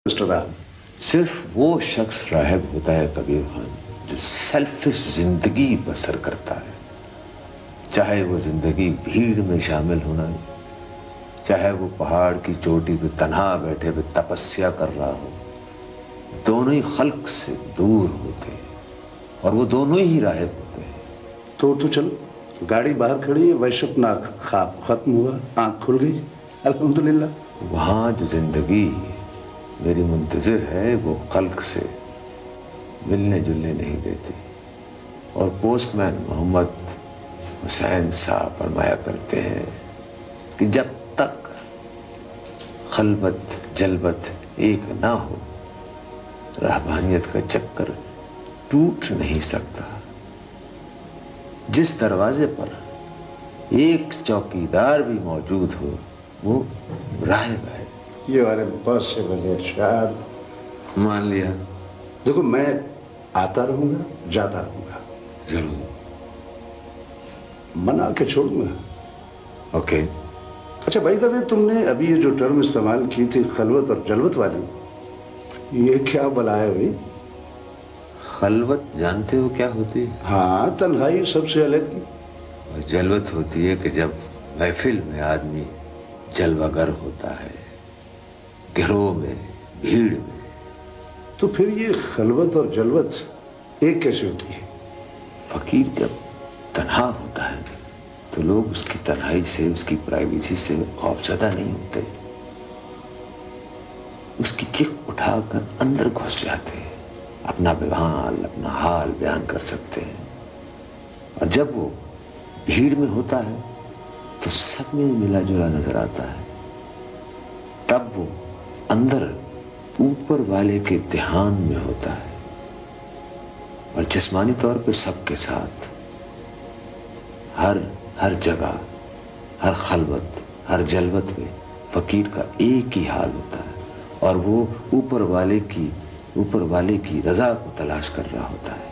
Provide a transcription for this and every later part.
صرف وہ شخص راہب ہوتا ہے کبیر خان جو سیلفش زندگی بسر کرتا ہے، چاہے وہ زندگی بھیڑ میں شامل ہونا ہے، چاہے وہ پہاڑ کی چوٹی پہ تنہا بیٹھے ہوئے تپسیا کر رہا ہو، دونوں ہی خلق سے دور ہوتے ہیں اور وہ دونوں ہی راہب ہوتے ہیں۔ تو چل، گاڑی باہر کھڑی ہے، وحشت ناک خواب ختم ہوا، آنکھ کھل گئی، الحمدللہ۔ وہاں جو زندگی میری منتظر ہے وہ خلق سے ملنے جلنے نہیں دیتی، اور پوسٹ مین محمد حسین صاحب فرمایا کرتے ہیں کہ جب تک خلوت جلوت ایک نہ ہو رہبانیت کا چکر ٹوٹ نہیں سکتا۔ جس دروازے پر ایک چوکیدار بھی موجود ہو وہ راہب ہے۔ یہ والے پاسبل ارشاد مان لیا؟ دیکھو، میں آتا رہوں گا، جاتا رہوں گا، ضرور منا کے چھوڑوں گا۔ اوکے۔ اچھا بھائی، تبھی تم نے ابھی یہ جو ٹرم استعمال کی تھی خلوت اور جلوت والی، یہ کیا بلایا ہوئی؟ خلوت جانتے ہو کیا ہوتی ہے؟ ہاں، تنہائی سب سے الگ کی۔ اور جلوت ہوتی ہے کہ جب محفل میں آدمی جلوہ گر ہوتا ہے، گروہ میں، بھیڑ میں۔ تو پھر یہ خلوت اور جلوت ایک کیسے ہوتی ہے؟ فقیر جب تنہا ہوتا ہے تو لوگ اس کی تنہائی سے، اس کی پرائیویسی سے خوفزدہ نہیں ہوتے، اس کی چیخ اٹھا کر اندر گھس جاتے ہیں، اپنا بحال، اپنا حال بیان کر سکتے ہیں۔ اور جب وہ بھیڑ میں ہوتا ہے تو سب میں ملا جلا نظر آتا ہے، تب وہ اندر اوپر والے کے دھیان میں ہوتا ہے، اور جسمانی طور پہ سب کے ساتھ، ہر جگہ، ہر خلوت، ہر جلوت میں فقیر کا ایک ہی حال ہوتا ہے، اور وہ اوپر والے کی رضا کو تلاش کر رہا ہوتا ہے،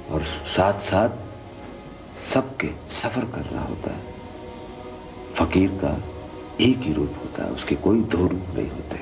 اور ساتھ ساتھ سب کے سفر کر رہا ہوتا ہے۔ فقیر کا ایک ہی روپ ہوتا ہے، اس کے کوئی دو روپ نہیں ہوتے۔